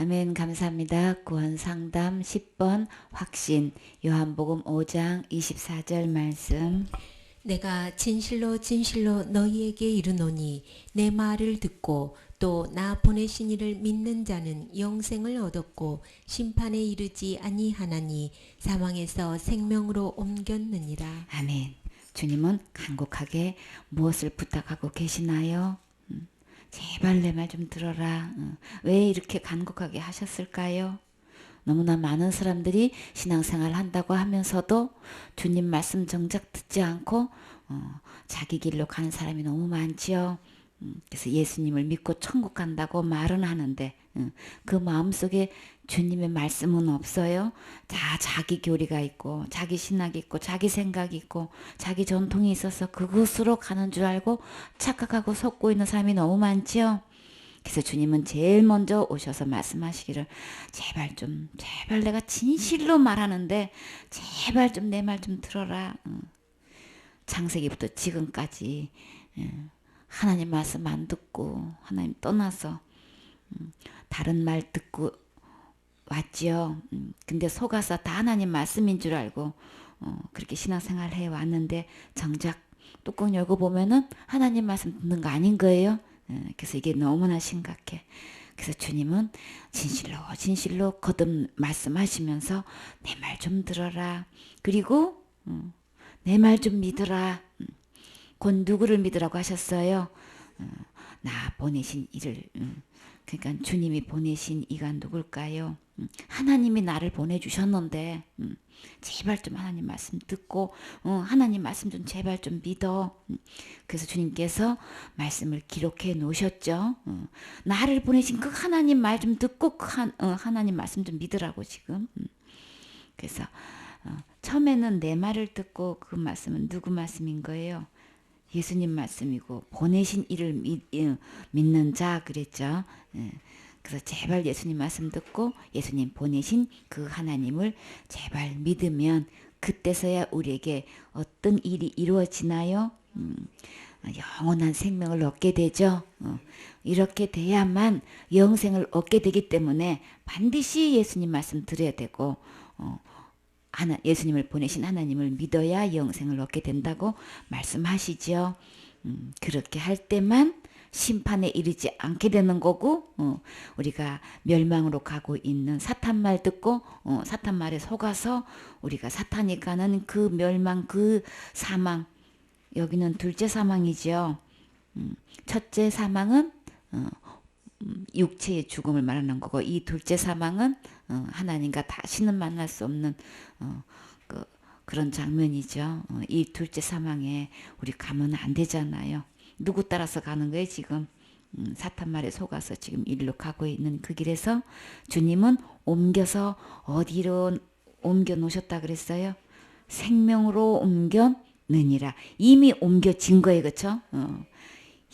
아멘. 감사합니다. 구원상담 10번 확신 요한복음 5장 24절 말씀. 내가 진실로 진실로 너희에게 이르노니 내 말을 듣고 또 나 보내신 이를 믿는 자는 영생을 얻었고 심판에 이르지 아니하나니 사망에서 생명으로 옮겼느니라. 아멘. 주님은 간곡하게 무엇을 부탁하고 계시나요? 제발 내 말 좀 들어라. 왜 이렇게 간곡하게 하셨을까요? 너무나 많은 사람들이 신앙생활 한다고 하면서도 주님 말씀 정작 듣지 않고 자기 길로 가는 사람이 너무 많지요. 그래서 예수님을 믿고 천국 간다고 말은 하는데 그 마음속에 주님의 말씀은 없어요. 다 자기 교리가 있고 자기 신학이 있고 자기 생각이 있고 자기 전통이 있어서 그곳으로 가는 줄 알고 착각하고 속고 있는 사람이 너무 많지요. 그래서 주님은 제일 먼저 오셔서 말씀하시기를 제발 내가 진실로 말하는데 제발 좀 내 말 좀 들어라. 창세기부터 지금까지 하나님 말씀 안 듣고 하나님 떠나서 다른 말 듣고 왔지요. 근데 속아서 다 하나님 말씀인 줄 알고 그렇게 신앙생활 해 왔는데 정작 뚜껑 열고 보면은 하나님 말씀 듣는 거 아닌 거예요. 그래서 이게 너무나 심각해. 그래서 주님은 진실로 거듭 말씀하시면서 내 말 좀 들어라. 그리고 내 말 좀 믿어라. 곧 누구를 믿으라고 하셨어요? 나 보내신 이를. 그러니까 주님이 보내신 이가 누굴까요? 하나님이 나를 보내주셨는데 제발 좀 하나님 말씀 듣고 하나님 말씀 좀 제발 좀 믿어. 그래서 주님께서 말씀을 기록해 놓으셨죠. 나를 보내신 그 하나님 말 좀 듣고 하나님 말씀 좀 믿으라고 지금. 그래서 처음에는 내 말을 듣고 그 말씀은 누구 말씀인 거예요? 예수님 말씀이고 보내신 이를 믿는 자 그랬죠. 그래서 제발 예수님 말씀 듣고 예수님 보내신 그 하나님을 제발 믿으면 그때서야 우리에게 어떤 일이 이루어지나요? 영원한 생명을 얻게 되죠. 이렇게 돼야만 영생을 얻게 되기 때문에 반드시 예수님 말씀 들어야 되고 예수님을 보내신 하나님을 믿어야 영생을 얻게 된다고 말씀하시죠. 그렇게 할 때만 심판에 이르지 않게 되는 거고 우리가 멸망으로 가고 있는 사탄 말 듣고 사탄 말에 속아서 우리가 사탄이 가는 그 멸망 그 사망 여기는 둘째 사망이죠. 첫째 사망은 육체의 죽음을 말하는 거고 이 둘째 사망은 하나님과 다시는 만날 수 없는 그런 장면이죠. 이 둘째 사망에 우리 가면 안 되잖아요. 누구 따라서 가는 거예요 지금? 사탄 말에 속아서 지금 일로 가고 있는 그 길에서 주님은 옮겨서 어디로 옮겨 놓으셨다 그랬어요? 생명으로 옮겨느니라. 이미 옮겨진 거예요. 그렇죠?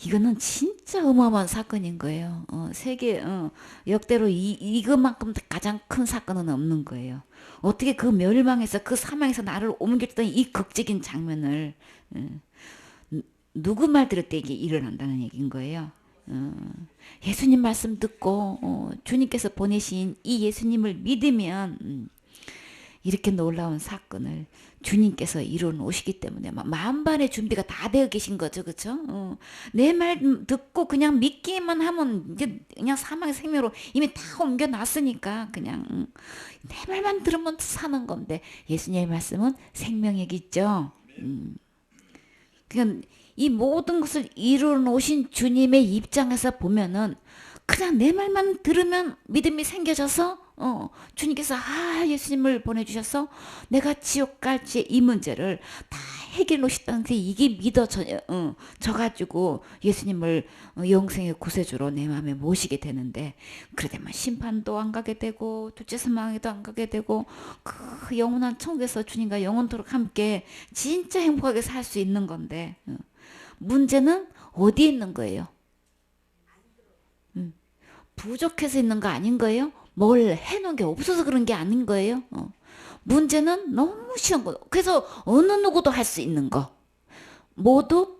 이거는 진짜 어마어마한 사건인 거예요. 세계 역대로 이것만큼 가장 큰 사건은 없는 거예요. 어떻게 그 멸망에서 그 사망에서 나를 옮겼던 이 극적인 장면을 누구 말 들을 때 이게 일어난다는 얘기인 거예요. 예수님 말씀 듣고 주님께서 보내신 이 예수님을 믿으면 이렇게 놀라운 사건을 주님께서 이루어 놓으시기 때문에 만반의 준비가 다 되어 계신 거죠. 그렇죠? 내 말 듣고 그냥 믿기만 하면 이제 그냥 사망의 생명으로 이미 다 옮겨 놨으니까 그냥 내 말만 들으면 사는 건데 예수님의 말씀은 생명이겠죠. 그냥 이 모든 것을 이루어 놓으신 주님의 입장에서 보면은 그냥 내 말만 들으면 믿음이 생겨져서 주님께서 예수님을 보내주셔서 내가 지옥 갈지 이 문제를 다 해결해 놓으셨다는 게 이게 믿어져가지고 예수님을 영생의 구세주로 내 마음에 모시게 되는데 그러다만 심판도 안 가게 되고 둘째 사망에도 안 가게 되고 그 영원한 천국에서 주님과 영원토록 함께 진짜 행복하게 살 수 있는 건데 문제는 어디에 있는 거예요? 부족해서 있는 거 아닌 거예요? 뭘 해놓은 게 없어서 그런 게 아닌 거예요? 문제는 너무 쉬운 거. 그래서 어느 누구도 할 수 있는 거. 모두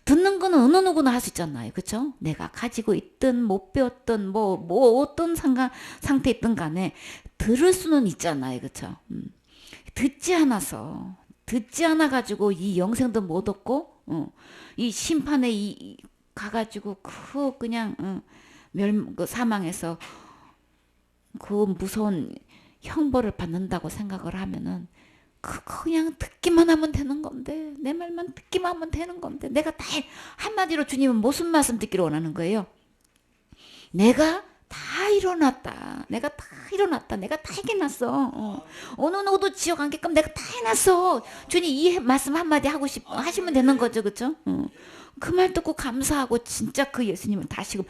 듣는 거는 어느 누구나 할 수 있잖아요. 그쵸? 내가 가지고 있든 못 배웠든 뭐 어떤 상태에 있든 간에 들을 수는 있잖아요. 그쵸? 듣지 않아 가지고 이 영생도 못 얻고 이 심판에 가가지고 그 그냥 그 사망해서 그 무서운 형벌을 받는다고 생각을 하면은 그냥 듣기만 하면 되는 건데 내 말만 듣기만 하면 되는 건데 내가 다 한마디로 주님은 무슨 말씀 듣기를 원하는 거예요? 내가 다 일어났다. 내가 다 일어났다. 내가 다 해놨어. 어느 누구도 지옥 안 게끔 내가 다 해놨어. 주님 이 말씀 한마디 하시면 되는 거죠. 그쵸? 그 말 듣고 감사하고 진짜 그 예수님은 다시금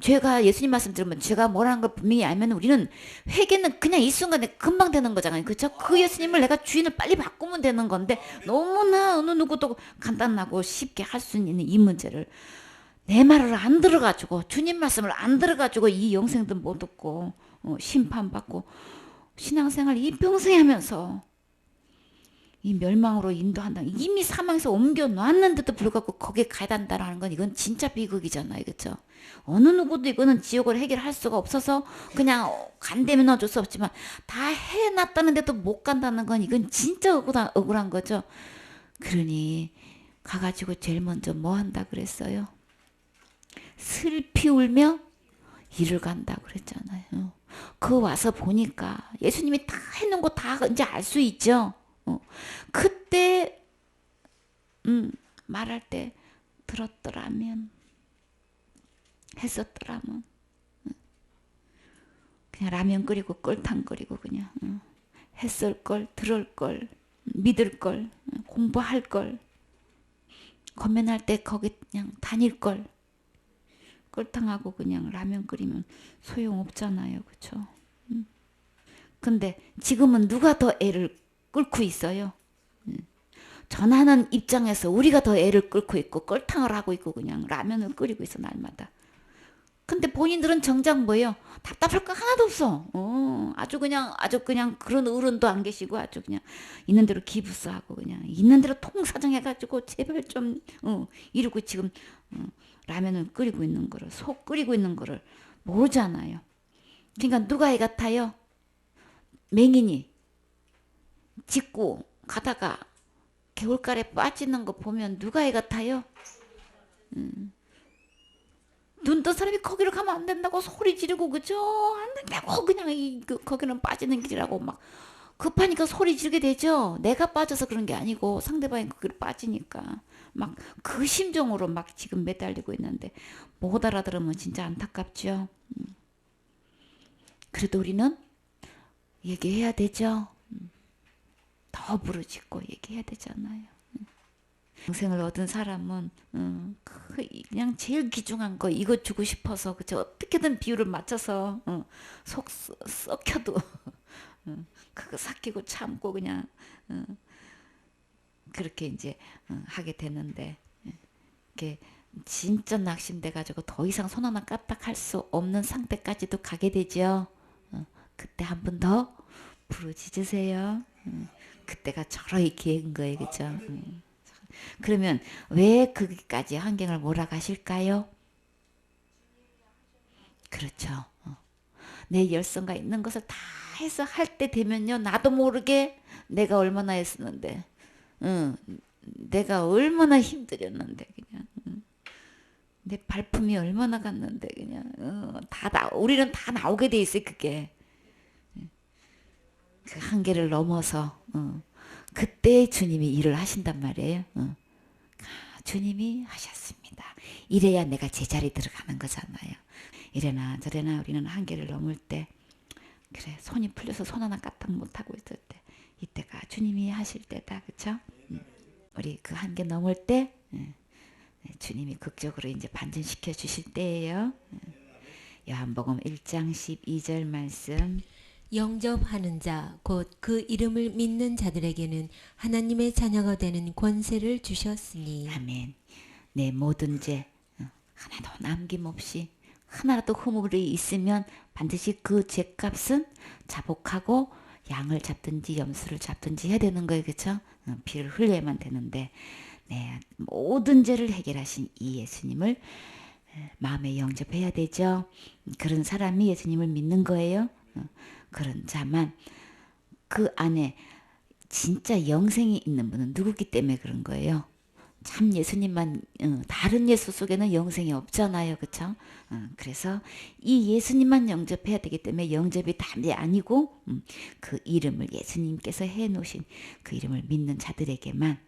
죄가 예수님 말씀 들으면 죄가 뭐라는 걸 분명히 알면 우리는 회개는 그냥 이 순간에 금방 되는 거잖아요. 그쵸? 그 예수님을 내가 주인을 빨리 바꾸면 되는 건데 너무나 어느 누구도 간단하고 쉽게 할 수 있는 이 문제를 내 말을 안 들어가지고 주님 말씀을 안 들어가지고 이 영생도 못 얻고 심판받고 신앙생활 이평생 하면서 이 멸망으로 인도한다. 이미 사망에서 옮겨놨는데도 불구하고 거기에 가야 된다는 건 이건 진짜 비극이잖아요. 그렇죠? 어느 누구도 이거는 지옥을 해결할 수가 없어서 그냥 간다면 어쩔 수 없지만 다 해놨다는데도 못 간다는 건 이건 진짜 억울한 거죠. 그러니 가가지고 제일 먼저 뭐 한다 그랬어요? 슬피 울며 이를 간다 그랬잖아요. 그 와서 보니까 예수님이 다 해놓은 거 다 이제 알 수 있죠. 그때 말할 때 들었더라면 했었더라면 그냥 라면 끓이고 끓탕 끓이고 그냥 했을 걸 들을 걸 믿을 걸 공부할 걸 건면할 때 거기 그냥 다닐 걸 끓탕하고 그냥 라면 끓이면 소용없잖아요. 그쵸? 근데 지금은 누가 더 애를 끓고 있어요? 전하는 입장에서 우리가 더 애를 끓고 있고 끓탕을 하고 있고 그냥 라면을 끓이고 있어 날마다. 근데 본인들은 정작 뭐예요? 답답할 거 하나도 없어. 아주 그냥 그런 어른도 안 계시고 아주 그냥 있는 대로 기부스하고 그냥 있는 대로 통사정해가지고 제발 좀 이러고 지금 라면을 끓이고 있는 거를 속 끓이고 있는 거를 모르잖아요. 그러니까 누가 애 같아요? 맹인이 짚고 가다가 개울가에 빠지는 거 보면 누가 애 같아요? 눈 뜬 사람이 거기를 가면 안 된다고 소리 지르고 그죠? 안 된다고 그냥 거기는 빠지는 길이라고 막 급하니까 소리 지르게 되죠. 내가 빠져서 그런 게 아니고 상대방이 거기로 빠지니까 막 그 심정으로 막 지금 매달리고 있는데 못 알아들으면 진짜 안타깝죠. 그래도 우리는 얘기해야 되죠. 더 부르짖고 얘기해야 되잖아요. 영생을 얻은 사람은 그냥 제일 귀중한 거 이거 주고 싶어서 그쵸? 어떻게든 비율을 맞춰서 속 썩혀도 그거 삭히고 참고 그냥 그렇게 이제 하게 되는데 이게 진짜 낙심돼 가지고 더 이상 손 하나 까딱할 수 없는 상태까지도 가게 되죠. 그때 한 번 더 부르짖으세요. 그때가 저러이 기회인 거예요. 그죠? 그러면 왜 거기까지 환경을 몰아가실까요? 그렇죠. 내 열성과 있는 것을 다 해서 할 때 되면요. 나도 모르게 내가 얼마나 했었는데 내가 얼마나 힘들었는데 그냥 내 발품이 얼마나 갔는데 그냥 우리는 다 나오게 돼 있어요. 그게 그 한계를 넘어서 그때 주님이 일을 하신단 말이에요. 주님이 하셨습니다. 이래야 내가 제자리 들어가는 거잖아요. 이래나 저래나 우리는 한계를 넘을 때 그래 손이 풀려서 손 하나 까딱 못하고 있을 때 이때가 주님이 하실 때다. 그쵸? 우리 그 한계 넘을 때 주님이 극적으로 이제 반전시켜 주실 때예요. 요한복음 1장 12절 말씀 영접하는 자 곧 그 이름을 믿는 자들에게는 하나님의 자녀가 되는 권세를 주셨으니 아멘. 내 모든 죄 하나도 남김없이 하나라도 허물이 있으면 반드시 그 죄값은 자복하고 양을 잡든지 염소를 잡든지 해야 되는 거예요. 그렇죠? 피를 흘려야만 되는데 네, 모든 죄를 해결하신 이 예수님을 마음에 영접해야 되죠. 그런 사람이 예수님을 믿는 거예요. 그런 자만 그 안에 진짜 영생이 있는 분은 누구기 때문에 그런 거예요. 참 예수님만 다른 예수 속에는 영생이 없잖아요. 그렇죠? 그래서 이 예수님만 영접해야 되기 때문에 영접이 답이 아니고 그 이름을 예수님께서 해놓으신 그 이름을 믿는 자들에게만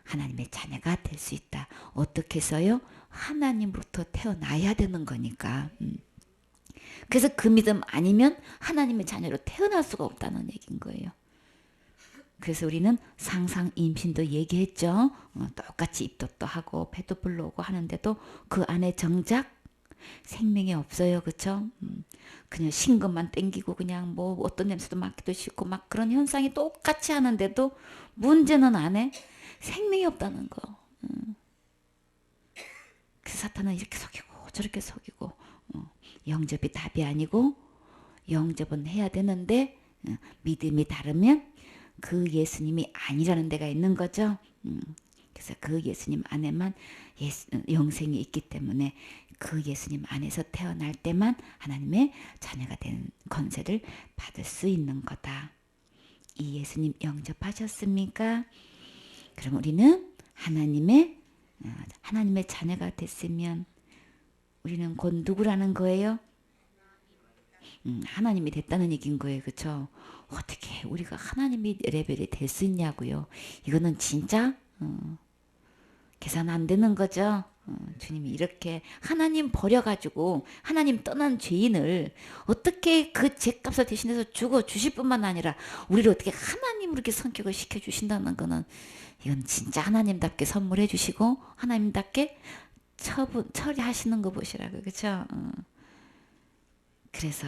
하나님의 자녀가 될 수 있다. 어떻게 해서요? 하나님으로부터 태어나야 되는 거니까. 그래서 그 믿음 아니면 하나님의 자녀로 태어날 수가 없다는 얘기인 거예요. 그래서 우리는 상상 임신도 얘기했죠. 똑같이 입덧도 하고 배도 불러오고 하는데도 그 안에 정작 생명이 없어요. 그렇죠? 그냥 신 것만 땡기고 그냥 뭐 어떤 냄새도 맡기도 싫고 막 그런 현상이 똑같이 하는데도 문제는 안에 생명이 없다는 거. 그래서 사탄은 이렇게 속이고 저렇게 속이고 영접이 답이 아니고 영접은 해야 되는데 믿음이 다르면 그 예수님이 아니라는 데가 있는 거죠. 그래서 그 예수님 안에만 영생이 있기 때문에 그 예수님 안에서 태어날 때만 하나님의 자녀가 되는 권세를 받을 수 있는 거다. 이 예수님 영접하셨습니까? 그럼 우리는 하나님의 자녀가 됐으면 우리는 곧 누구라는 거예요? 하나님이 됐다는 얘기인 거예요. 그렇죠? 어떻게 우리가 하나님이 레벨이 될 수 있냐고요. 이거는 진짜 계산 안 되는 거죠. 주님이 이렇게 하나님 버려가지고 하나님 떠난 죄인을 어떻게 그 죄값을 대신해서 죽어 주실 뿐만 아니라 우리를 어떻게 하나님으로 이렇게 성격을 시켜주신다는 거는 이건 진짜 하나님답게 선물해 주시고 하나님답게 처리하시는 거 보시라고. 그렇죠? 그래서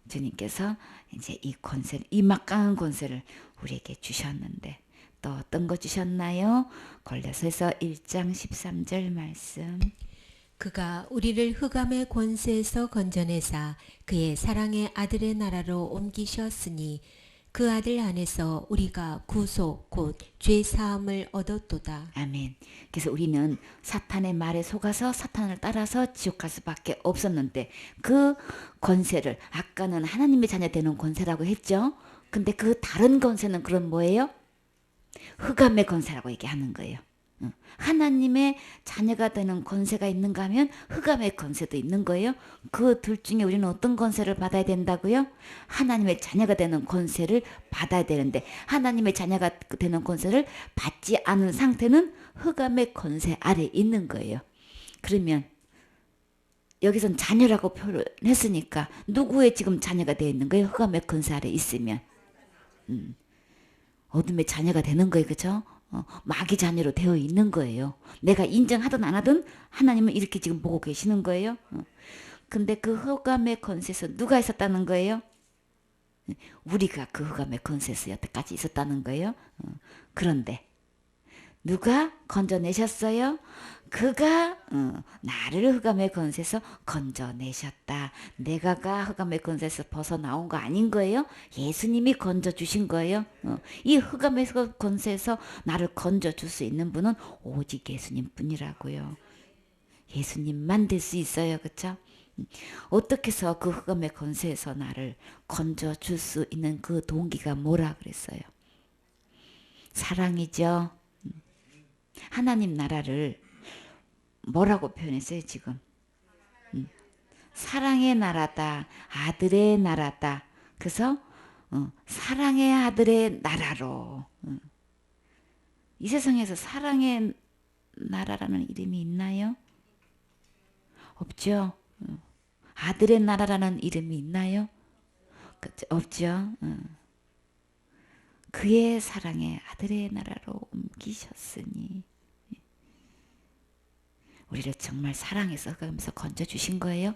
주님께서 이제 이 권세를, 이 막강한 권세를 우리에게 주셨는데 또 어떤 거 주셨나요? 골로새서 1장 13절 말씀. 그가 우리를 흑암의 권세에서 건져내사 그의 사랑의 아들의 나라로 옮기셨으니 그 아들 안에서 우리가 구속 곧 죄사함을 얻었도다. 아멘. 그래서 우리는 사탄의 말에 속아서 사탄을 따라서 지옥 갈 수밖에 없었는데 그 권세를 아까는 하나님의 자녀 되는 권세라고 했죠. 근데 그 다른 권세는 그런 뭐예요? 흑암의 권세라고 얘기하는 거예요. 하나님의 자녀가 되는 권세가 있는가 하면 흑암의 권세도 있는 거예요. 그 둘 중에 우리는 어떤 권세를 받아야 된다고요? 하나님의 자녀가 되는 권세를 받아야 되는데 하나님의 자녀가 되는 권세를 받지 않은 상태는 흑암의 권세 아래 있는 거예요. 그러면 여기선 자녀라고 표현했으니까 누구의 지금 자녀가 되어 있는 거예요? 흑암의 권세 아래 있으면 어둠의 자녀가 되는 거예요. 그렇죠? 마귀 자녀로 되어 있는 거예요. 내가 인정하든 안 하든 하나님은 이렇게 지금 보고 계시는 거예요. 근데 그 흑암의 권세에서 누가 있었다는 거예요? 우리가 그 흑암의 권세에서 여태까지 있었다는 거예요. 그런데 누가 건져내셨어요? 그가 나를 흑암의 권세에서 건져내셨다. 내가가 흑암의 권세에서 벗어나온 거 아닌 거예요? 예수님이 건져주신 거예요. 이 흑암의 권세에서 나를 건져줄 수 있는 분은 오직 예수님뿐이라고요. 예수님만 될 수 있어요. 그렇죠? 어떻게 해서 그 흑암의 권세에서 나를 건져줄 수 있는 그 동기가 뭐라 그랬어요? 사랑이죠. 하나님 나라를 뭐라고 표현했어요 지금? 사랑의 나라다. 아들의 나라다. 그래서 사랑의 아들의 나라로 이 세상에서 사랑의 나라라는 이름이 있나요? 없죠. 아들의 나라라는 이름이 있나요? 없죠. 그의 사랑의 아들의 나라로 옮기셨으니 우리를 정말 사랑해서 흑암에서 건져주신 거예요.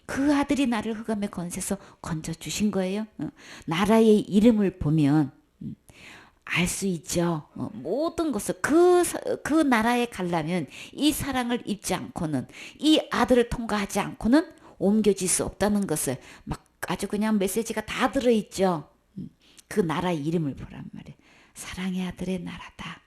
그 아들이 나를 흑암의 권세에서 건져주신 거예요. 나라의 이름을 보면 알 수 있죠. 모든 것을 그 나라에 가려면 이 사랑을 입지 않고는 이 아들을 통과하지 않고는 옮겨질 수 없다는 것을 막 아주 그냥 메시지가 다 들어있죠. 그 나라의 이름을 보란 말이에요. 사랑의 아들의 나라다.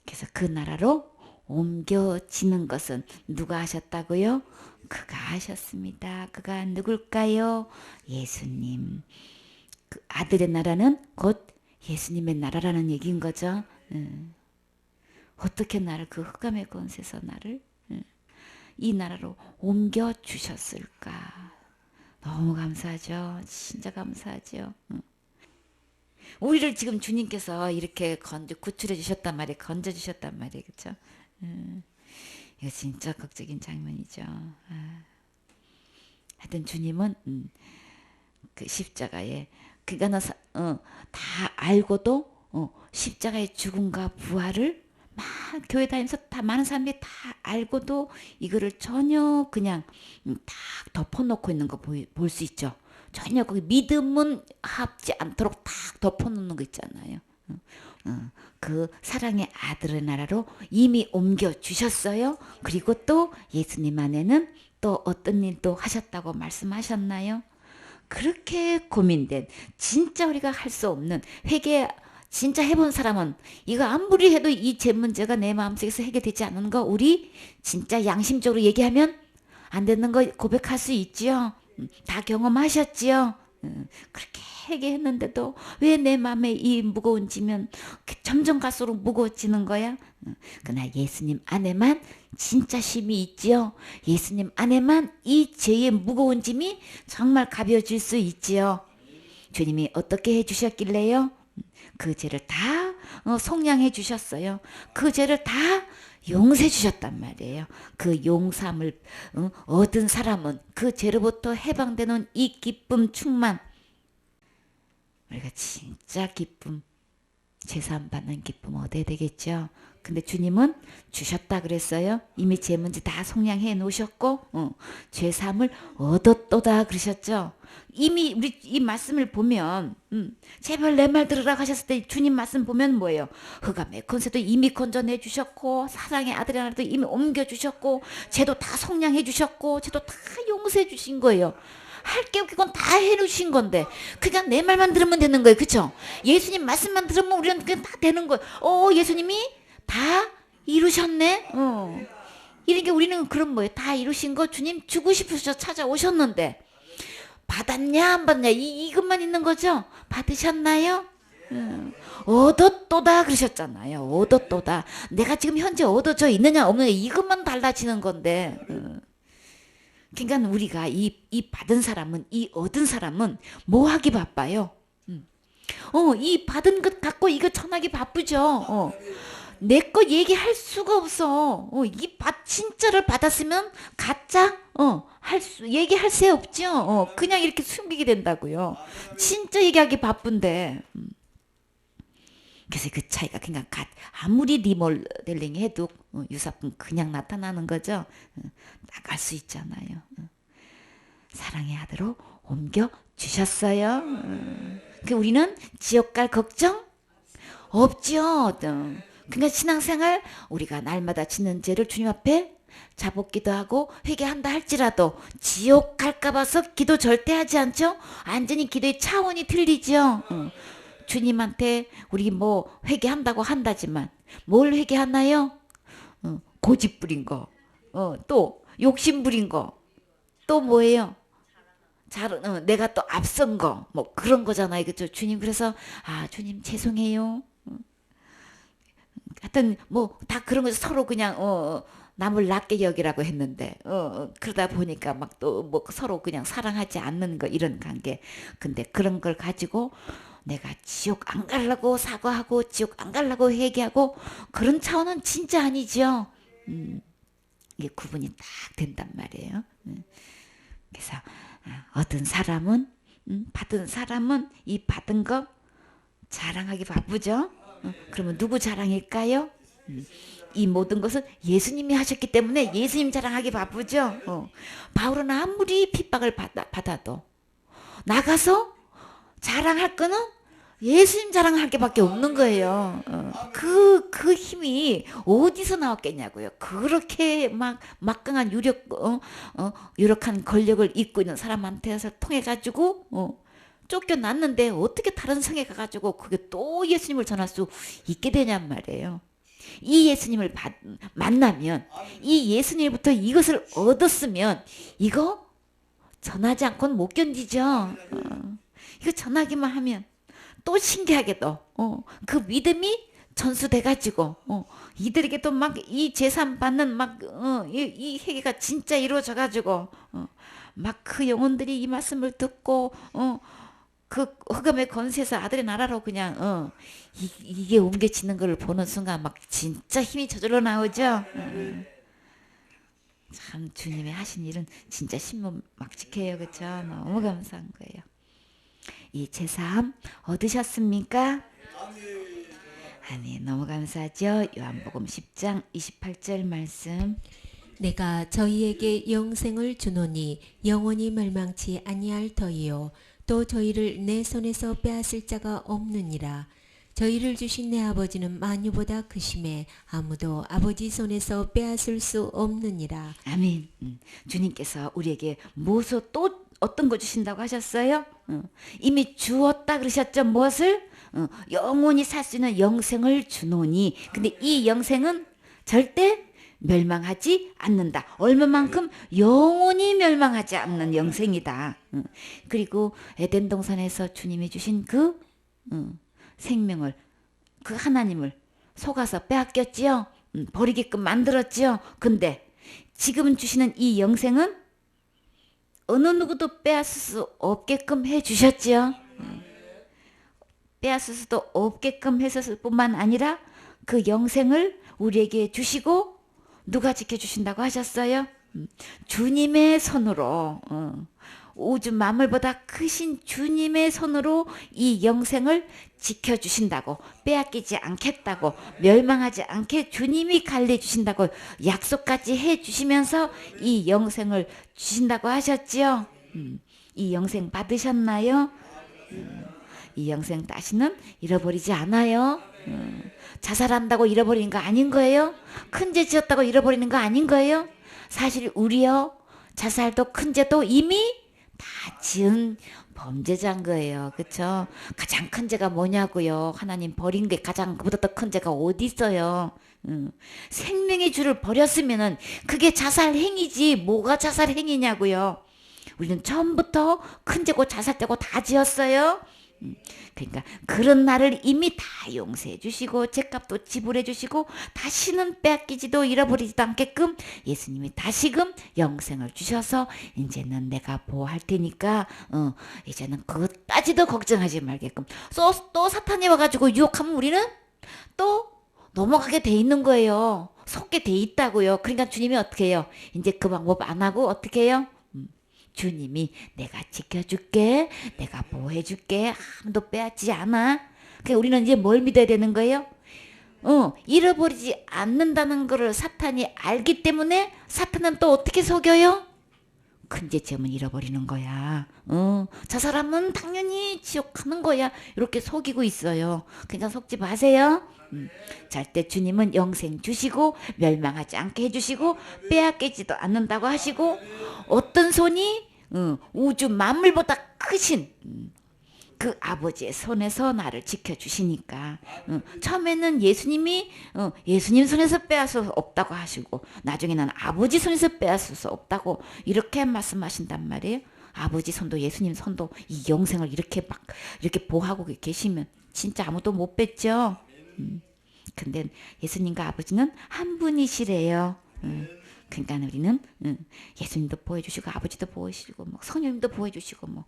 그래서 그 나라로 옮겨지는 것은 누가 하셨다고요? 그가 하셨습니다. 그가 누굴까요? 예수님. 그 아들의 나라는 곧 예수님의 나라라는 얘기인 거죠. 어떻게 나를 그 흑암의 권세에서 나를 이 나라로 옮겨 주셨을까? 너무 감사하죠. 진짜 감사하죠. 우리를 지금 주님께서 이렇게 구출해 주셨단 말이에요. 건져 주셨단 말이에요. 그렇죠? 이거 진짜 극적인 장면이죠. 하여튼 주님은 그 십자가에 그가 다 알고도 십자가의 죽음과 부활을 막 교회 다니면서 다 많은 사람들이 다 알고도 이거를 전혀 그냥 딱 덮어놓고 있는 거 볼 수 있죠. 전혀 거기 믿음은 합지 않도록 딱 덮어놓는 거 있잖아요. 그 사랑의 아들의 나라로 이미 옮겨 주셨어요. 그리고 또 예수님 안에는 또 어떤 일도 하셨다고 말씀하셨나요? 그렇게 고민된 진짜 우리가 할 수 없는 회개 진짜 해본 사람은 이거 아무리 해도 이 제 문제가 내 마음속에서 해결되지 않는 거 우리 진짜 양심적으로 얘기하면 안 되는 거 고백할 수 있지요. 다 경험하셨지요. 그렇게 회개했는데도 왜 내 마음에 이 무거운 짐은 점점 갈수록 무거워지는 거야? 그러나 예수님 안에만 진짜 힘이 있지요. 예수님 안에만 이 죄의 무거운 짐이 정말 가벼워질 수 있지요. 주님이 어떻게 해주셨길래요? 그 죄를 다 속량해 주셨어요. 그 죄를 다 용서해 주셨단 말이에요. 그 용서함을 얻은 사람은 그 죄로부터 해방되는 이 기쁨 충만, 우리가 진짜 기쁨, 제사함 받는 기쁨 얻어야 되겠죠. 근데 주님은 주셨다 그랬어요. 이미 제 문제 다 속량해 놓으셨고 죄사함을 얻었도다 그러셨죠. 이미 우리 이 말씀을 보면 제발 내 말 들으라 하셨을 때 주님 말씀 보면 뭐예요? 흑암의 권세도 이미 건져내 주셨고 사랑의 아들의 나라도 이미 옮겨 주셨고 죄도 다 속량해 주셨고 죄도 다 용서해 주신 거예요. 할 게 없고 다 해놓으신 건데 그냥 내 말만 들으면 되는 거예요. 그렇죠? 예수님 말씀만 들으면 우리는 그냥 다 되는 거예요. 예수님이 다 이루셨네. 이런 게 우리는 그런 거예요. 다 이루신 거 주님 주고 싶으셔서 찾아오셨는데 받았냐 안 받냐 이것만 있는 거죠. 받으셨나요? 얻었도다 그러셨잖아요. 얻었도다. 내가 지금 현재 얻어져 있느냐 없느냐 이것만 달라지는 건데 그러니까 우리가 이 받은 사람은 이 얻은 사람은 뭐 하기 바빠요? 이 받은 것 갖고 이거 전하기 바쁘죠. 내 거 얘기할 수가 없어. 진짜를 받았으면 가짜 얘기할 새 없죠. 그냥 이렇게 숨기게 된다고요. 진짜 얘기하기 바쁜데. 그래서 그 차이가 그냥 아무리 리모델링 해도 유사품 그냥 나타나는 거죠. 딱 알 수 있잖아요. 사랑의 아들로 옮겨 주셨어요. 우리는 지옥 갈 걱정 없죠. 그러니까 신앙생활 우리가 날마다 짓는 죄를 주님 앞에 자복기도 하고 회개한다 할지라도 지옥 갈까 봐서 기도 절대 하지 않죠. 완전히 기도의 차원이 틀리죠. 주님한테 우리 뭐 회개한다고 한다지만 뭘 회개하나요? 고집 부린 거, 또 욕심 부린 거, 또 뭐예요? 내가 또 앞선 거, 뭐 그런 거잖아요, 그죠? 주님 그래서 주님 죄송해요. 하여튼 뭐 다 그런 거 서로 그냥 남을 낮게 여기라고 했는데 그러다 보니까 막 또 뭐 서로 그냥 사랑하지 않는 거 이런 관계. 근데 그런 걸 가지고 내가 지옥 안 가려고 사과하고 지옥 안 가려고 회개하고 그런 차원은 진짜 아니죠. 이게 구분이 딱 된단 말이에요. 그래서 얻은 사람은 받은 사람은 이 받은 거 자랑하기 바쁘죠. 그러면 누구 자랑일까요? 이 모든 것은 예수님이 하셨기 때문에 예수님 자랑하기 바쁘죠. 바울은 아무리 핍박을 받아도 나가서 자랑할 거는 예수님 자랑할 게밖에 없는 거예요. 그 힘이 어디서 나왔겠냐고요. 그렇게 막강한 유력한 권력을 잇고 있는 사람한테서 통해 가지고 쫓겨났는데 어떻게 다른 성에 가가지고 그게 또 예수님을 전할 수 있게 되냔 말이에요. 이 예수님을 만나면 이 예수님부터 이것을 얻었으면 이거 전하지 않고는 못 견디죠. 이거 전하기만 하면 또 신기하게도 그 믿음이 전수돼가지고 이들에게 또 막 이 재산 받는 이 회개가 진짜 이루어져가지고 막 그 영혼들이 이 말씀을 듣고 그 흑암의 권세에서 아들의 나라로 그냥 이게 옮겨지는 걸 보는 순간 막 진짜 힘이 저절로 나오죠. 참 주님이 하신 일은 진짜 신문막직해요. 그렇죠? 너무 감사한 거예요. 이 제사함 얻으셨습니까? 아멘. 너무 감사하죠. 요한복음 10장 28절 말씀. 내가 저희에게 영생을 주노니 영원히 멸망치 아니할 터이요 또 저희를 내 손에서 빼앗을 자가 없느니라. 저희를 주신 내 아버지는 만유보다 크심에 아무도 아버지 손에서 빼앗을 수 없느니라. 아멘. 주님께서 우리에게 무엇을 또 어떤 거 주신다고 하셨어요? 이미 주었다 그러셨죠. 무엇을? 영원히 살 수 있는 영생을 주노니. 근데 이 영생은 절대 멸망하지 않는다. 얼마만큼? 영원히 멸망하지 않는 영생이다. 그리고 에덴 동산에서 주님이 주신 그 생명을, 그 하나님을 속아서 빼앗겼지요. 버리게끔 만들었지요. 근데 지금 주시는 이 영생은 어느 누구도 빼앗을 수 없게끔 해주셨지요. 빼앗을 수도 없게끔 했었을 뿐만 아니라 그 영생을 우리에게 주시고 누가 지켜주신다고 하셨어요? 주님의 손으로, 우주 만물보다 크신 주님의 손으로 이 영생을 지켜주신다고, 빼앗기지 않겠다고, 멸망하지 않게 주님이 관리해주신다고 약속까지 해주시면서 이 영생을 주신다고 하셨지요. 이 영생 받으셨나요? 이 영생 다시는 잃어버리지 않아요. 자살한다고 잃어버리는 거 아닌 거예요? 큰 죄 지었다고 잃어버리는 거 아닌 거예요? 사실 우리요, 자살도 큰 죄도 이미 다 지은 범죄자인 거예요. 그렇죠? 가장 큰 죄가 뭐냐고요? 하나님 버린 게 가장 그보다 더 큰 죄가 어디 있어요? 생명의 주를 버렸으면은 그게 자살 행위지 뭐가 자살 행위냐고요? 우리는 처음부터 큰 죄고 자살죄고 다 지었어요. 그러니까 그런 나를 이미 다 용서해 주시고 죄값도 지불해 주시고 다시는 빼앗기지도 잃어버리지도 않게끔 예수님이 다시금 영생을 주셔서 이제는 내가 보호할 테니까 이제는 그것까지도 걱정하지 말게끔 또 사탄이 와가지고 유혹하면 우리는 또 넘어가게 돼 있는 거예요. 속게 돼 있다고요. 그러니까 주님이 어떻게 해요? 이제 그 방법 안 하고 어떻게 해요? 주님이 내가 지켜줄게, 내가 보호해줄게, 아무도 빼앗지 않아. 그러니까 우리는 이제 뭘 믿어야 되는 거예요? 잃어버리지 않는다는 거를 사탄이 알기 때문에 사탄은 또 어떻게 속여요? 큰 죄 지으면 잃어버리는 거야. 저 사람은 당연히 지옥 가는 거야. 이렇게 속이고 있어요. 그러니까 속지 마세요. 절대 주님은 영생 주시고 멸망하지 않게 해주시고 빼앗기지도 않는다고 하시고 어떤 손이 우주 만물보다 크신 그 아버지의 손에서 나를 지켜주시니까 처음에는 예수님이 예수님 손에서 빼앗을 수 없다고 하시고 나중에는 아버지 손에서 빼앗을 수 없다고 이렇게 말씀하신단 말이에요. 아버지 손도 예수님 손도 이 영생을 이렇게 막 이렇게 보호하고 계시면 진짜 아무도 못 뺐죠. 근데 예수님과 아버지는 한 분이시래요. 그러니까 우리는 예수님도 보호해주시고 아버지도 보호해주시고 뭐 성령님도 보호해주시고 뭐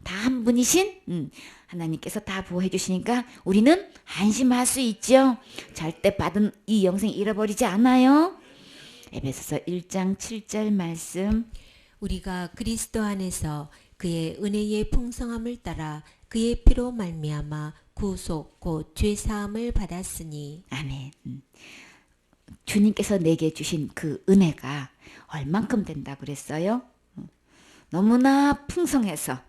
다 한 분이신 하나님께서 다 보호해주시니까 우리는 안심할 수 있죠. 절대 받은 이 영생 잃어버리지 않아요. 에베소서 1장 7절 말씀. 우리가 그리스도 안에서 그의 은혜의 풍성함을 따라 그의 피로 말미암아 구속 곧 죄사함을 받았으니. 아멘. 주님께서 내게 주신 그 은혜가 얼만큼 된다 그랬어요? 너무나 풍성해서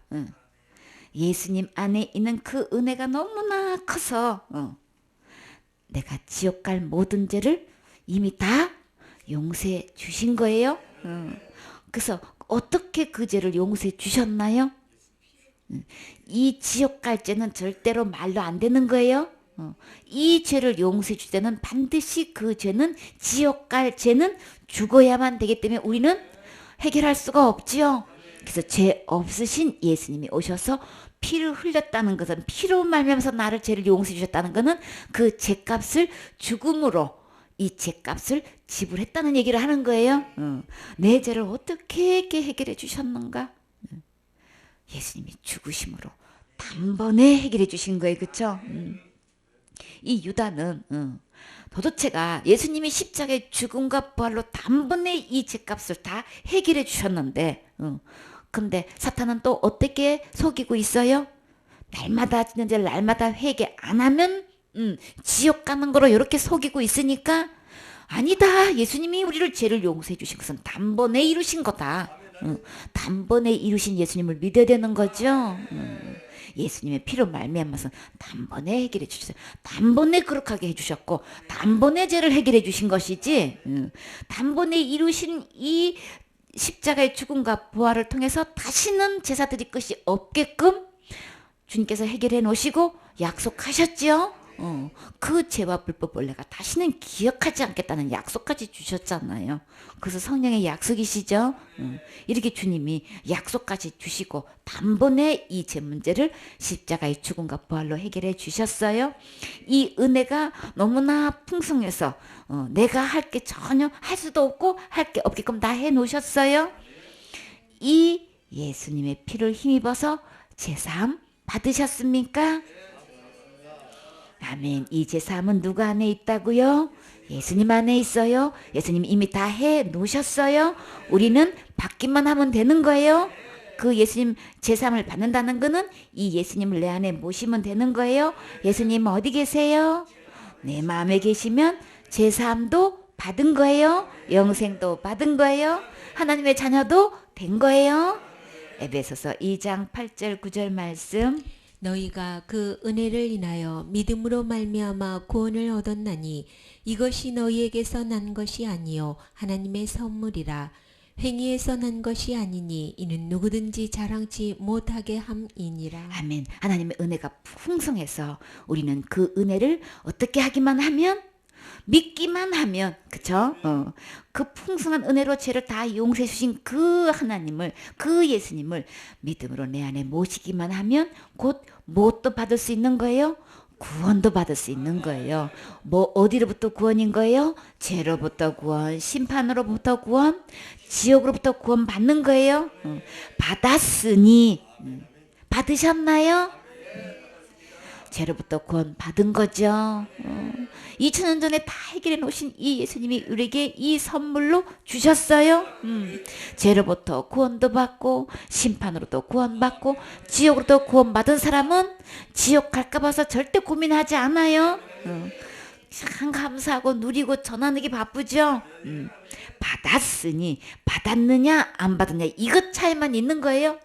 예수님 안에 있는 그 은혜가 너무나 커서 내가 지옥 갈 모든 죄를 이미 다 용서해 주신 거예요. 그래서 어떻게 그 죄를 용서해 주셨나요? 이 지옥 갈 죄는 절대로 말로 안 되는 거예요. 이 죄를 용서해 줄 때는 반드시 그 죄는 지옥 갈 죄는 죽어야만 되기 때문에 우리는 해결할 수가 없지요. 그래서 죄 없으신 예수님이 오셔서 피를 흘렸다는 것은 피로 말미암아서 나를 죄를 용서해 주셨다는 것은 그 죄값을 죽음으로 이 죄값을 지불했다는 얘기를 하는 거예요. 내 죄를 어떻게 해결해 주셨는가? 예수님이 죽으심으로 단번에 해결해 주신 거예요. 그렇죠? 이 유다는 도대체가 예수님이 십자가의 죽음과 부활로 단번에 이 죄값을 다 해결해 주셨는데 근데 사탄은 또 어떻게 속이고 있어요? 날마다 지는 죄를 날마다 회개 안 하면 지옥 가는 거로 이렇게 속이고 있으니까 아니다. 예수님이 우리를 죄를 용서해 주신 것은 단번에 이루신 거다. 단번에 이루신 예수님을 믿어야 되는 거죠. 예수님의 피로 말미암아서 단번에 해결해 주셨어요. 단번에 거룩하게 해주셨고 단번에 죄를 해결해 주신 것이지 단번에 이루신 이 십자가의 죽음과 부활을 통해서 다시는 제사 드릴 것이 없게끔 주님께서 해결해 놓으시고 약속하셨지요. 그 죄와 불법을 내가 다시는 기억하지 않겠다는 약속까지 주셨잖아요. 그래서 성령의 약속이시죠. 이렇게 주님이 약속까지 주시고 단번에 이 죄 문제를 십자가의 죽음과 부활로 해결해 주셨어요. 이 은혜가 너무나 풍성해서 내가 할 게 전혀 할 수도 없고 할 게 없게끔 다 해놓으셨어요. 이 예수님의 피를 힘입어서 제사함 받으셨습니까? 아멘. 이 제사함은 누구 안에 있다고요? 예수님 안에 있어요. 예수님 이미 다 해 놓으셨어요. 우리는 받기만 하면 되는 거예요. 그 예수님 제사함을 받는다는 거는 이 예수님을 내 안에 모시면 되는 거예요. 예수님 어디 계세요? 내 마음에 계시면 제사함도 받은 거예요. 영생도 받은 거예요. 하나님의 자녀도 된 거예요. 에베소서 2장 8절 9절 말씀. 너희가 그 은혜를 인하여 믿음으로 말미암아 구원을 얻었나니 이것이 너희에게서 난 것이 아니요 하나님의 선물이라. 행위에서 난 것이 아니니 이는 누구든지 자랑치 못하게 함이니라. 아멘. 하나님의 은혜가 풍성해서 우리는 그 은혜를 어떻게 하기만 하면 믿기만 하면 그쵸? 그 풍성한 은혜로 죄를 다 용서해 주신 그 하나님을 그 예수님을 믿음으로 내 안에 모시기만 하면 곧 무엇도 받을 수 있는 거예요? 구원도 받을 수 있는 거예요. 뭐 어디로부터 구원인 거예요? 죄로부터 구원, 심판으로부터 구원, 지옥으로부터 구원 받는 거예요. 받았으니 받으셨나요? 죄로부터 구원 받은 거죠. 2000년 전에 다 해결해 놓으신 이 예수님이 우리에게 이 선물로 주셨어요. 죄로부터 구원도 받고 심판으로도 구원받고 지옥으로도 구원받은 사람은 지옥 갈까 봐서 절대 고민하지 않아요. 참 감사하고 누리고 전하기 바쁘죠. 받았으니 받았느냐 안 받았느냐 이것 차이만 있는 거예요.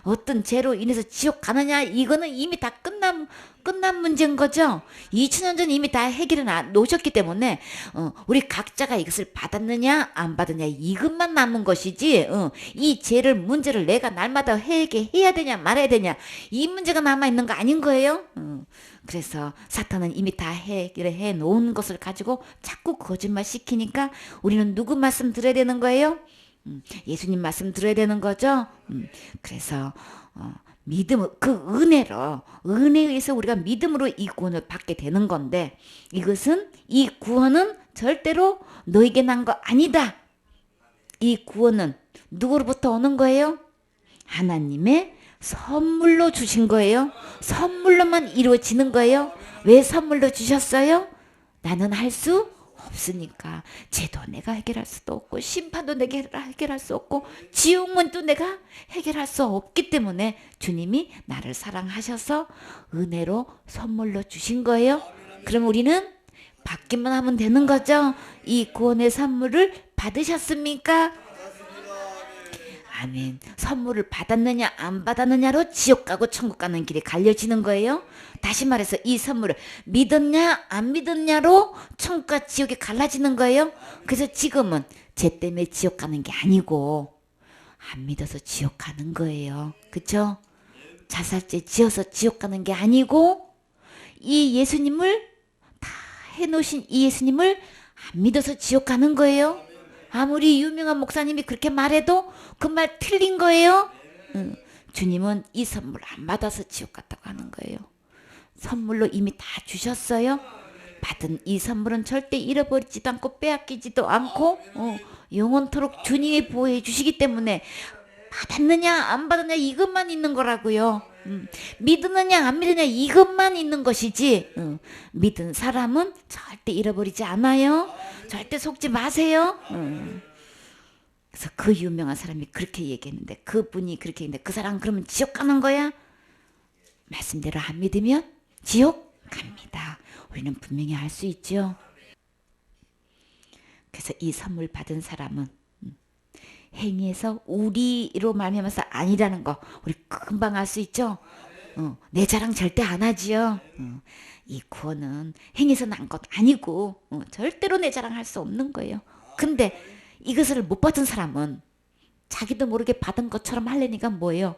어떤 죄로 인해서 지옥 가느냐 이거는 이미 다 끝난 문제인 거죠. 2000년 전에 이미 다 해결해 놓으셨기 때문에 우리 각자가 이것을 받았느냐 안 받았느냐 이것만 남은 것이지 이 죄를 문제를 내가 날마다 해결해야 되냐 말아야 되냐 이 문제가 남아있는 거 아닌 거예요. 그래서 사탄은 이미 다 해결해 놓은 것을 가지고 자꾸 거짓말 시키니까 우리는 누구 말씀 들어야 되는 거예요? 예수님 말씀 들어야 되는 거죠. 그래서 믿음, 그 은혜에 의해서 우리가 믿음으로 이 구원을 받게 되는 건데 이것은 이 구원은 절대로 너에게 난 거 아니다. 이 구원은 누구로부터 오는 거예요? 하나님의 선물로 주신 거예요. 선물로만 이루어지는 거예요. 왜 선물로 주셨어요? 나는 할 수 없으니까. 죄도 내가 해결할 수도 없고 심판도 내가 해결할 수 없고 지옥문도 내가 해결할 수 없기 때문에 주님이 나를 사랑하셔서 은혜로 선물로 주신 거예요. 그럼 우리는 받기만 하면 되는 거죠. 이 구원의 선물을 받으셨습니까? 아멘. 선물을 받았느냐 안 받았느냐로 지옥 가고 천국 가는 길이 갈려지는 거예요. 다시 말해서 이 선물을 믿었냐 안 믿었냐로 천국과 지옥이 갈라지는 거예요. 그래서 지금은 죄 때문에 지옥 가는 게 아니고 안 믿어서 지옥 가는 거예요. 그쵸? 자살죄 지어서 지옥 가는 게 아니고 이 예수님을 다 해놓으신 이 예수님을 안 믿어서 지옥 가는 거예요. 아무리 유명한 목사님이 그렇게 말해도 그 말 틀린 거예요. 주님은 이 선물 안 받아서 지옥 갔다고 하는 거예요. 선물로 이미 다 주셨어요. 받은 이 선물은 절대 잃어버리지도 않고 빼앗기지도 않고 영원토록 주님이 보호해 주시기 때문에 받았느냐 안 받았느냐 이것만 있는 거라고요. 믿느냐 안 믿느냐 이것만 있는 것이지 믿은 사람은 절대 잃어버리지 않아요. 절대 속지 마세요. 그래서 그 유명한 사람이 그렇게 얘기했는데 그분이 그렇게 했는데 그 사람 그러면 지옥 가는 거야? 말씀대로 안 믿으면 지옥 갑니다. 우리는 분명히 알 수 있죠. 그래서 이 선물 받은 사람은 행위에서 우리로 말미암아서 아니라는 거 우리 금방 알 수 있죠. 내 자랑 절대 안 하지요. 이 구원은 행위에서 난 것 아니고 절대로 내 자랑할 수 없는 거예요. 근데 이것을 못 받은 사람은 자기도 모르게 받은 것처럼 하려니까 뭐예요?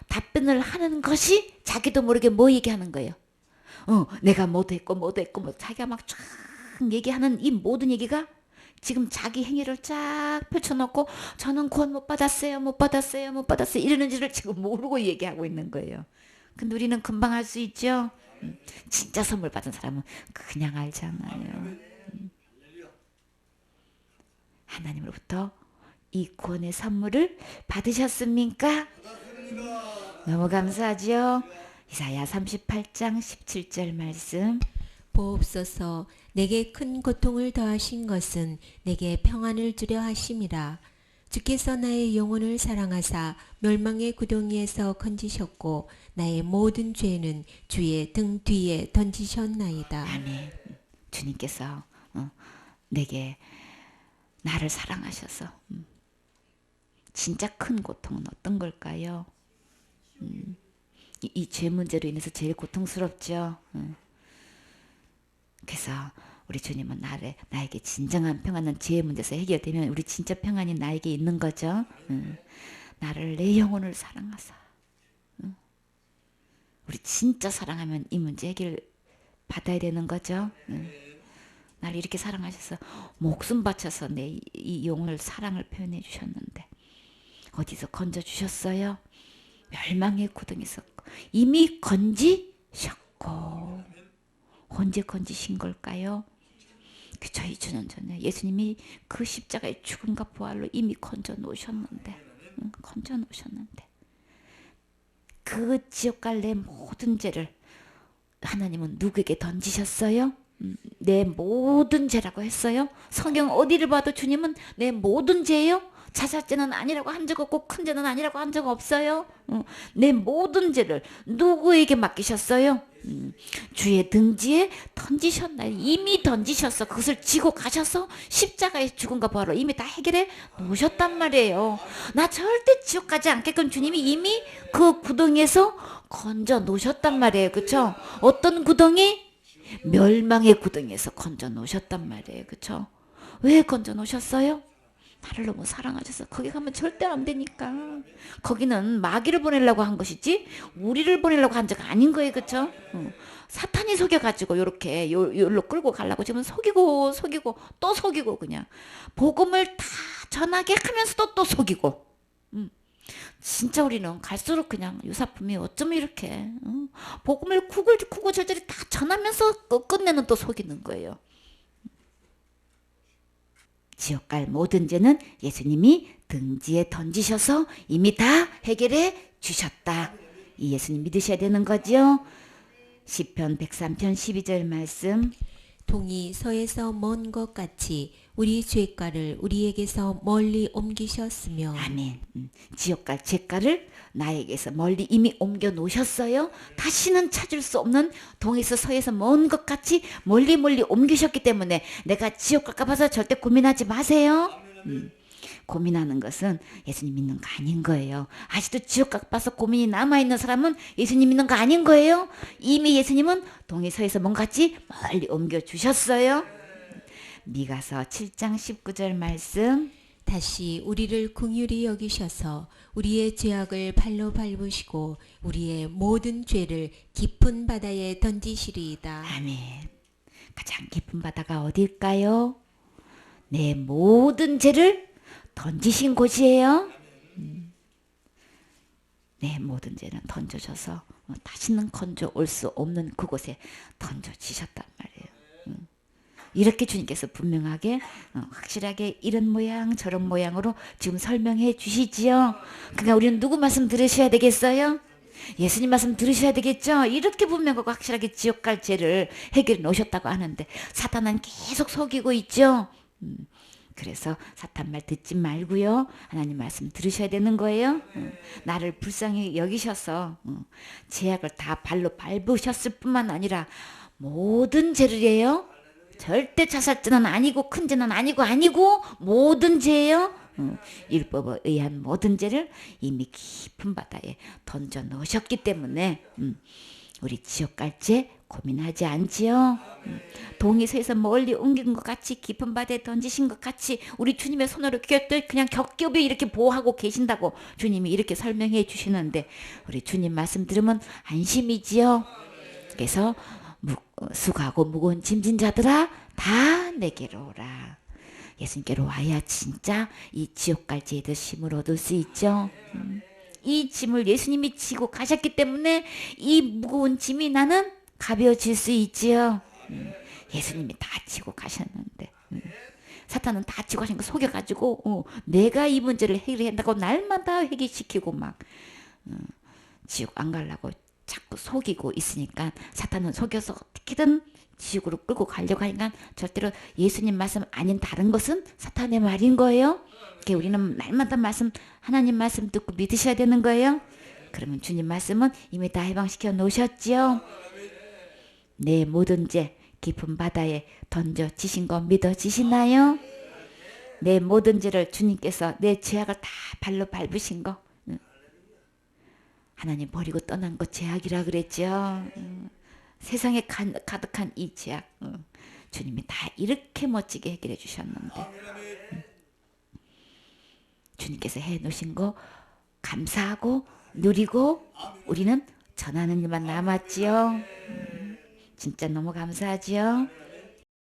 답변을 하는 것이 자기도 모르게 뭐 얘기하는 거예요. 내가 뭐도 했고 뭐도 했고 뭐 자기가 막 쫙 얘기하는 이 모든 얘기가 지금 자기 행위를 쫙 펼쳐놓고 저는 구원 못 받았어요 못 받았어요 못 받았어요 이러는지를 지금 모르고 얘기하고 있는 거예요. 근데 우리는 금방 알 수 있죠. 진짜 선물 받은 사람은 그냥 알잖아요. 하나님으로부터 이 구원의 선물을 받으셨습니까? 너무 감사하지요. 이사야 38장 17절 말씀. 보옵소서 내게 큰 고통을 더하신 것은 내게 평안을 주려 하심이라. 주께서 나의 영혼을 사랑하사 멸망의 구덩이에서 건지셨고 나의 모든 죄는 주의 등 뒤에 던지셨나이다. 아멘. 주님께서 내게 나를 사랑하셔서 진짜 큰 고통은 어떤 걸까요? 이 죄 문제로 인해서 제일 고통스럽죠. 그래서 우리 주님은 나에게 진정한 평안은 죄의 문제에서 해결되면 우리 진짜 평안이 나에게 있는 거죠. 나를 내 영혼을 사랑하사. 우리 진짜 사랑하면 이 문제 해결 받아야 되는 거죠. 나를 이렇게 사랑하셔서 목숨 바쳐서 내 이 영혼을 사랑을 표현해 주셨는데 어디서 건져 주셨어요? 멸망의 구덩이에서 이미 건지셨고 언제 건지신 걸까요? 그저 2000년 전에 예수님이 그 십자가의 죽음과 부활로 이미 건져 놓으셨는데 그 지옥 갈 내 모든 죄를 하나님은 누구에게 던지셨어요? 내 모든 죄라고 했어요. 성경 어디를 봐도 주님은 내 모든 죄예요. 자잘죄는 아니라고 한 적 없고 큰 죄는 아니라고 한 적 없어요. 내 모든 죄를 누구에게 맡기셨어요? 주의 등지에 던지셨나요? 이미 던지셨어. 그것을 지고 가셔서 십자가의 죽음과 부활로 이미 다 해결해 놓으셨단 말이에요. 나 절대 지옥 가지 않게끔 주님이 이미 그 구덩이에서 건져 놓으셨단 말이에요. 그렇죠? 어떤 구덩이? 멸망의 구덩이에서 건져 놓으셨단 말이에요. 그렇죠? 왜 건져 놓으셨어요? 나를 너무 사랑하셔서 거기 가면 절대 안 되니까. 거기는 마귀를 보내려고 한 것이지 우리를 보내려고 한 적 아닌 거예요. 그렇죠? 사탄이 속여가지고 이렇게 요로 끌고 가려고 지금 속이고 또 속이고 그냥 복음을 다 전하게 하면서도 또 속이고 진짜 우리는 갈수록 그냥 유사품이 어쩜 이렇게 복음을 구구절절히 다 전하면서 끝내는 또 속이는 거예요. 지옥 갈 모든 죄는 예수님이 등지에 던지셔서 이미 다 해결해 주셨다. 이 예수님 믿으셔야 되는 거죠. 시편 103편 12절 말씀. 동이 서에서 먼 것 같이 우리 죄가를 우리에게서 멀리 옮기셨으며. 아멘. 지옥 갈 죄가를 나에게서 멀리 이미 옮겨 놓으셨어요. 다시는 찾을 수 없는 동에서 서에서 먼 것 같이 멀리 옮기셨기 때문에 내가 지옥 갈까 봐서 절대 고민하지 마세요. 고민하는 것은 예수님 믿는 거 아닌 거예요. 아직도 지옥 갈까 봐서 고민이 남아있는 사람은 예수님 믿는 거 아닌 거예요. 이미 예수님은 동에 서에서 먼 것 같이 멀리 옮겨 주셨어요. 미가서 7장 19절 말씀. 다시 우리를 긍휼히 여기셔서 우리의 죄악을 발로 밟으시고 우리의 모든 죄를 깊은 바다에 던지시리이다. 아멘. 가장 깊은 바다가 어디일까요? 내 모든 죄를 던지신 곳이에요. 내 모든 죄는 던져져서 다시는 건져 올 수 없는 그곳에 던져지셨단 말이에요. 이렇게 주님께서 분명하게 확실하게 이런 모양 저런 모양으로 지금 설명해 주시지요. 그러니까 우리는 누구 말씀 들으셔야 되겠어요? 예수님 말씀 들으셔야 되겠죠. 이렇게 분명하고 확실하게 지옥 갈 죄를 해결해 놓으셨다고 하는데 사탄은 계속 속이고 있죠. 그래서 사탄 말 듣지 말고요. 하나님 말씀 들으셔야 되는 거예요. 나를 불쌍히 여기셔서 죄악을 다 발로 밟으셨을 뿐만 아니라 모든 죄를 해요. 절대 자살죄는 아니고 큰 죄는 아니고 모든 죄예요. 율법에 의한 모든 죄를 이미 깊은 바다에 던져 넣으셨기 때문에 우리 지옥 갈 죄 고민하지 않지요. 동이서에서 멀리 옮긴 것 같이 깊은 바다에 던지신 것 같이 우리 주님의 손으로 그냥 겹겹이 이렇게 보호하고 계신다고 주님이 이렇게 설명해 주시는데 우리 주님 말씀 들으면 안심이지요. 그래서 수고하고 무거운 짐진 자들아 다 내게로 오라. 예수님께로 와야 진짜 이 지옥 갈 죄의 힘을 얻을 수 있죠. 이 짐을 예수님이 지고 가셨기 때문에 이 무거운 짐이 나는 가벼워질 수 있지요. 예수님이 다 지고 가셨는데 사탄은 다 지고 가신 거 속여가지고 내가 이 문제를 해결한다고 날마다 회개시키고 막 지옥 안 가려고 자꾸 속이고 있으니까 사탄은 속여서 어떻게든 지옥으로 끌고 가려고 하니까 절대로 예수님 말씀 아닌 다른 것은 사탄의 말인 거예요. 그러니까 우리는 날마다 말씀 하나님 말씀 듣고 믿으셔야 되는 거예요. 그러면 주님 말씀은 이미 다 해방시켜 놓으셨지요. 내 모든 죄 깊은 바다에 던져지신 거 믿어지시나요? 내 모든 죄를 주님께서 내 죄악을 다 발로 밟으신 거 하나님 버리고 떠난 거 죄악이라 그랬죠. 세상에 가득한 이 죄악 주님이 다 이렇게 멋지게 해결해 주셨는데 주님께서 해놓으신 거 감사하고 누리고 우리는 전하는 일만 남았지요. 진짜 너무 감사하지요.